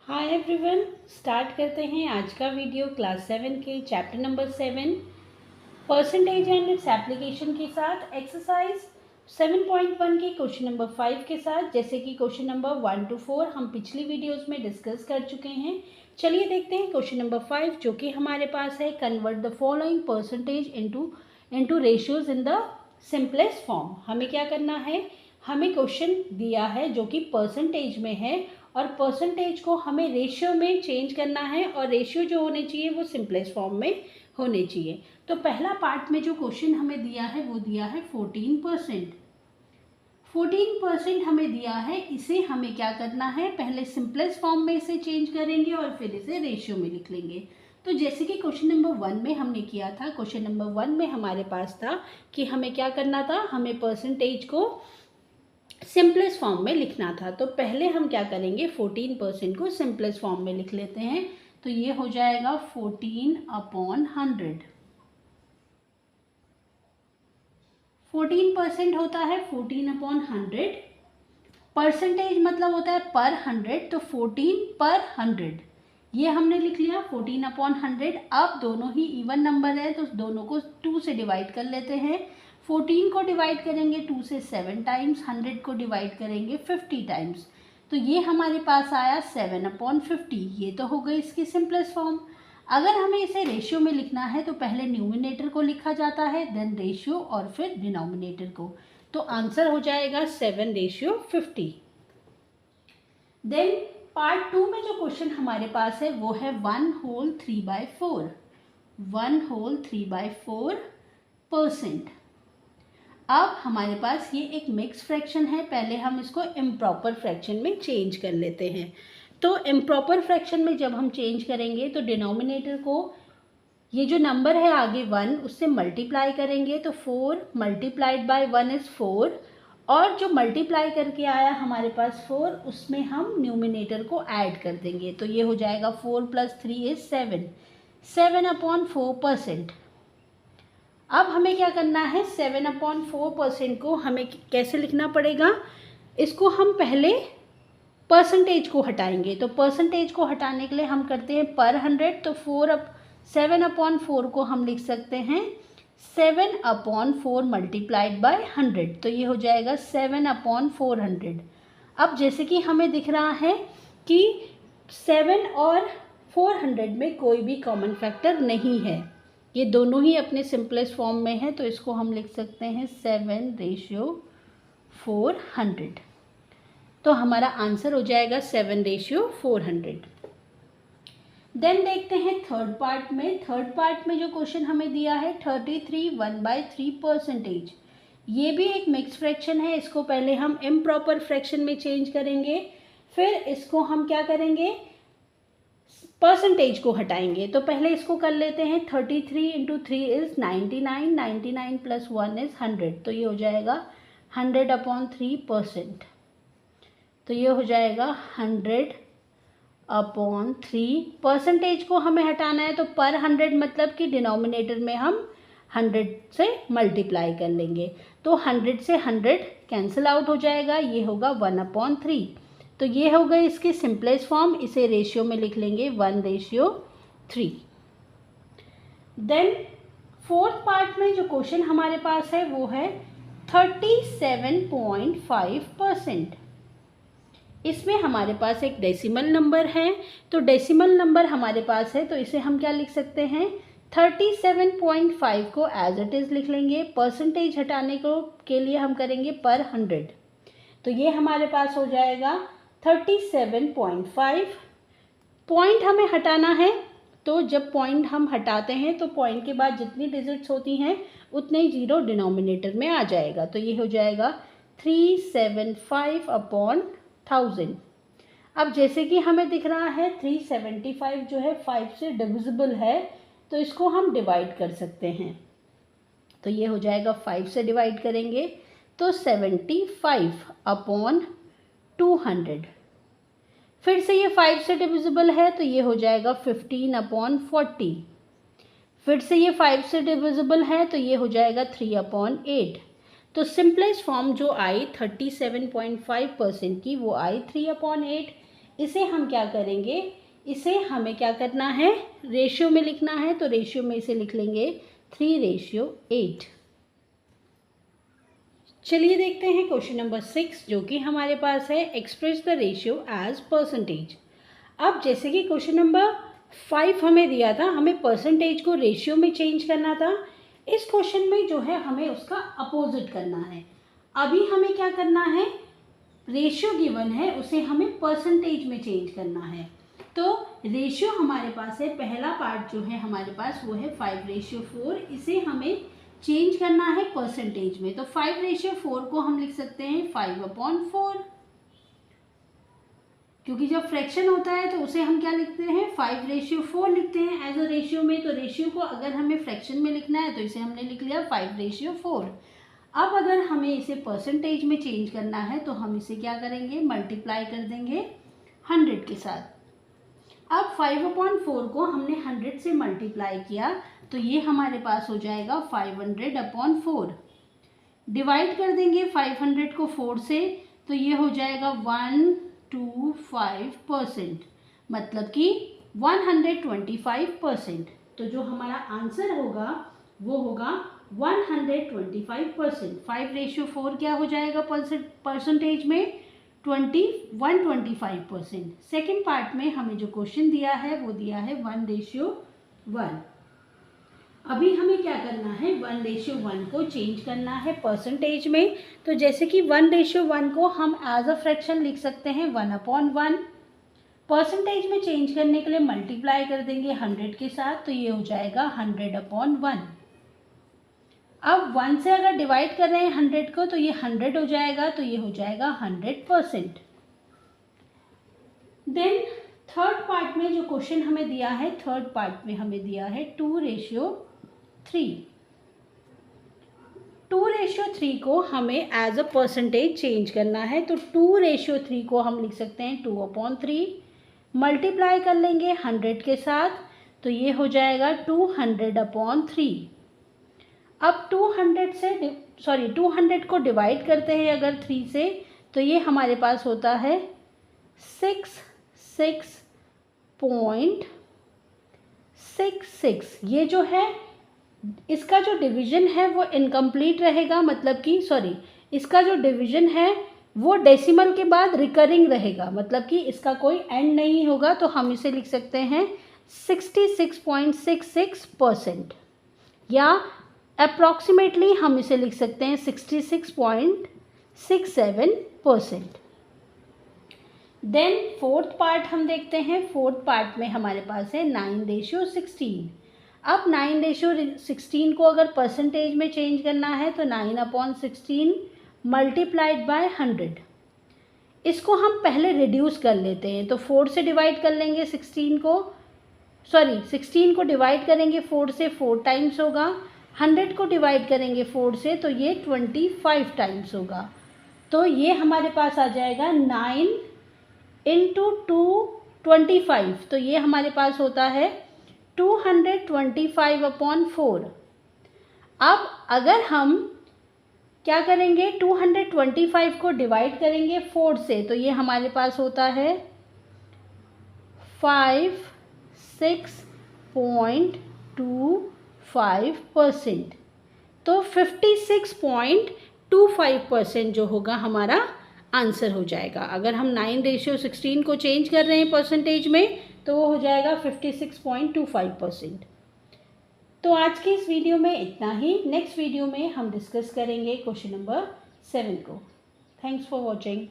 Hi everyone, start करते हैं आज का वीडियो क्लास 7 के chapter number 7 percentage and its application के साथ एक्सरसाइज 7.1 के क्वेश्चन नंबर 5 के साथ। जैसे कि क्वेश्चन नंबर 1 to 4 हम पिछली वीडियोस में डिस्कस कर चुके हैं। चलिए देखते हैं क्वेश्चन नंबर 5 जो कि हमारे पास है, convert the following percentage into ratios in the simplest form. हमें क्या करना है, हमें क्वेश्चन दिया है जो कि परसेंटेज में है और परसेंटेज को हमें रेशियो में चेंज करना है और रेशियो जो होने चाहिए वो सिंपलेस्ट फॉर्म में होने चाहिए। तो पहला पार्ट में जो क्वेश्चन हमें दिया है वो दिया है 14%। 14% हमें दिया है, इसे हमें क्या करना है, पहले सिंपलेस्ट फॉर्म में इसे चेंज करेंगे और फिर इसे रेशियो में लिख लेंगे। तो जैसे कि क्वेश्चन नंबर 1 में हमने किया था, क्वेश्चन नंबर 1 में हमारे पास था कि हमें क्या करना था, हमें परसेंटेज को सिंपलेस्ट फॉर्म में लिखना था। तो पहले हम क्या करेंगे, 14% को सिंपलेस्ट फॉर्म में लिख लेते हैं। तो ये हो जाएगा 14/100। 14% होता है 14/100। परसेंटेज मतलब होता है पर 100, तो 14/100 ये हमने लिख लिया 14/100। अब दोनों ही इवन नंबर है तो दोनों को 2 से डिवाइड कर लेते हैं। 14 को डिवाइड करेंगे 2 से 7 टाइम्स, 100 को डिवाइड करेंगे 50 टाइम्स। तो ये हमारे पास आया 7/50। ये तो हो गई इसकी सिंपलेस्ट फॉर्म। अगर हमें इसे रेशियो में लिखना है तो पहले न्यूमिनेटर को लिखा जाता है, देन रेशियो और फिर डिनोमिनेटर को। तो आंसर हो जाएगा 7/50। देन पार्ट 2 में जो क्वेश्चन हमारे पास है वो है 1/3/4। 1/3/4%। अब हमारे पास ये एक मिक्स फ्रैक्शन है, पहले हम इसको इम्प्रॉपर फ्रैक्शन में चेंज कर लेते हैं। तो इम्प्रॉपर फ्रैक्शन में जब हम चेंज करेंगे तो डिनोमिनेटर को, ये जो नंबर है आगे 1, उससे मल्टीप्लाई करेंगे। तो 4 मल्टीप्लाइड बाय 1 इज़ 4, और जो मल्टीप्लाई करके आया हमारे पास 4, उसमें हम न्यूमिनेटर को ऐड कर देंगे। तो ये हो जाएगा 4 + 3 इज़ 7। 7/4%। अब हमें क्या करना है, 7/4% को हमें कैसे लिखना पड़ेगा, इसको हम पहले परसेंटेज को हटाएंगे। तो परसेंटेज को हटाने के लिए हम करते हैं पर 100। तो 7/4 को हम लिख सकते हैं 7/4 मल्टीप्लाइड बाय 100। तो ये हो जाएगा 7/400। अब जैसे कि हमें दिख रहा है कि 7 और 400 में कोई भी कॉमन फैक्टर नहीं है, ये दोनों ही अपने सिंपलेस्ट फॉर्म में है। तो इसको हम लिख सकते हैं 7/400। तो हमारा आंसर हो जाएगा 7/400। देन देखते हैं थर्ड पार्ट में। थर्ड पार्ट में जो क्वेश्चन हमें दिया है 33 1/3%। ये भी एक मिक्स फ्रैक्शन है, इसको पहले हम इम्प्रॉपर फ्रैक्शन में चेंज करेंगे, फिर इसको हम क्या करेंगे, परसेंटेज को हटाएंगे। तो पहले इसको कर लेते हैं, 33 × 3 इज़ 99, 99 + 1 इज़ 100। तो ये हो जाएगा 100/3%। तो ये हो जाएगा 100/3। परसेंटेज को हमें हटाना है तो पर 100 मतलब कि डिनोमिनेटर में हम 100 से मल्टीप्लाई कर लेंगे। तो 100 से 100 कैंसिल आउट हो जाएगा, ये होगा 1/3। तो ये हो गई इसकी सिंपलेस्ट फॉर्म। इसे रेशियो में लिख लेंगे 1/3। देन फोर्थ पार्ट में जो क्वेश्चन हमारे पास है वो है 37.5%। इसमें हमारे पास एक डेसिमल नंबर है। तो डेसिमल नंबर हमारे पास है तो इसे हम क्या लिख सकते हैं, 37.5 को एज इट इज़ लिख लेंगे। परसेंटेज हटाने को के लिए हम करेंगे पर 100। तो ये हमारे पास हो जाएगा 37.5। पॉइंट हमें हटाना है, तो जब पॉइंट हम हटाते हैं तो पॉइंट के बाद जितनी डिजिट्स होती हैं उतने ही जीरो डिनोमिनेटर में आ जाएगा। तो ये हो जाएगा 375/1000। अब जैसे कि हमें दिख रहा है 375 जो है 5 से डिविजिबल है, तो इसको हम डिवाइड कर सकते हैं। तो ये हो जाएगा 5 से डिवाइड करेंगे तो 75/200। फिर से ये 5 से डिविजिबल है तो ये हो जाएगा 15/40। फिर से ये 5 से डिविजिबल है तो ये हो जाएगा 3/8। तो सिंपलेस्ट फॉर्म जो आई 37.5% की वो आई 3/8। इसे हम क्या करेंगे, इसे हमें क्या करना है, रेशियो में लिखना है। तो रेशियो में इसे लिख लेंगे 3:8। चलिए देखते हैं क्वेश्चन नंबर 6 जो कि हमारे पास है, express the ratio as percentage. अब जैसे कि क्वेश्चन नंबर 5 हमें दिया था, हमें परसेंटेज को रेशियो में चेंज करना था। इस क्वेश्चन में जो है हमें उसका अपोजिट करना है। अभी हमें क्या करना है, रेशियो गिवन है उसे हमें परसेंटेज में चेंज करना है। तो रेशियो हमारे पास है, पहला पार्ट जो है हमारे पास वो है 5:4। इसे हमें चेंज करना है परसेंटेज में। तो 5:4 को हम लिख सकते हैं 5/4, क्योंकि जब फ्रैक्शन होता है तो उसे हम क्या लिखते हैं, 5:4 लिखते हैं एज अ रेशियो में। तो रेशियो को अगर हमें फ्रैक्शन में लिखना है तो इसे हमने लिख लिया 5:4। अब अगर हमें इसे परसेंटेज में चेंज करना है तो हम इसे क्या करेंगे, मल्टीप्लाई कर देंगे 100 के साथ। अब 5/4 को हमने 100 से मल्टीप्लाई किया तो ये हमारे पास हो जाएगा 500/4। डिवाइड कर देंगे 500 को 4 से तो ये हो जाएगा 125%, मतलब कि 125%। तो जो हमारा आंसर होगा वो होगा 125%। 5:4 क्या हो जाएगा परसेंटेज में, 125%। सेकेंड पार्ट में हमें जो क्वेश्चन दिया है वो दिया है 1:1। अभी हमें क्या करना है, 1:1 को चेंज करना है परसेंटेज में। तो जैसे कि 1:1 को हम एज अ फ्रैक्शन लिख सकते हैं 1/1। परसेंटेज में चेंज करने के लिए मल्टीप्लाई कर देंगे 100 के साथ तो ये हो जाएगा 100/1। अब 1 से अगर डिवाइड कर रहे हैं 100 को तो ये 100 हो जाएगा, तो ये हो जाएगा 100%। देन थर्ड पार्ट में जो क्वेश्चन हमें दिया है, थर्ड पार्ट में हमें दिया है 2:3। 2:3 को हमें एज अ परसेंटेज चेंज करना है। तो 2:3 को हम लिख सकते हैं 2/3। मल्टीप्लाई कर लेंगे 100 के साथ तो ये हो जाएगा 200/3। अब 200 को डिवाइड करते हैं अगर 3 से तो ये हमारे पास होता है 66.66। ये जो है इसका जो डिवीजन है वो इनकम्प्लीट रहेगा, मतलब कि इसका जो डिवीजन है वो डेसिमल के बाद रिकरिंग रहेगा, मतलब कि इसका कोई एंड नहीं होगा। तो हम इसे लिख सकते हैं 66.66%, या अप्रॉक्सीमेटली हम इसे लिख सकते हैं 66.67%। देन फोर्थ पार्ट हम देखते हैं। फोर्थ पार्ट में हमारे पास है 9:16। अब 9:16 को अगर परसेंटेज में चेंज करना है तो 9/16 मल्टीप्लाइड बाय 100। इसको हम पहले रिड्यूस कर लेते हैं। तो 4 से डिवाइड कर लेंगे 16 को डिवाइड करेंगे 4 से, 4 टाइम्स होगा। 100 को डिवाइड करेंगे 4 से तो ये 25 टाइम्स होगा। तो ये हमारे पास आ जाएगा 9 × 225। तो ये हमारे पास होता है 225/4। अब अगर हम क्या करेंगे, 225 को डिवाइड करेंगे 4 से तो ये हमारे पास होता है 56.25%। तो 56.25% जो होगा हमारा आंसर हो जाएगा। अगर हम 9:16 को चेंज कर रहे हैं परसेंटेज में तो वो हो जाएगा 56.25%। तो आज की इस वीडियो में इतना ही। नेक्स्ट वीडियो में हम डिस्कस करेंगे क्वेश्चन नंबर 7 को। Thanks for watching.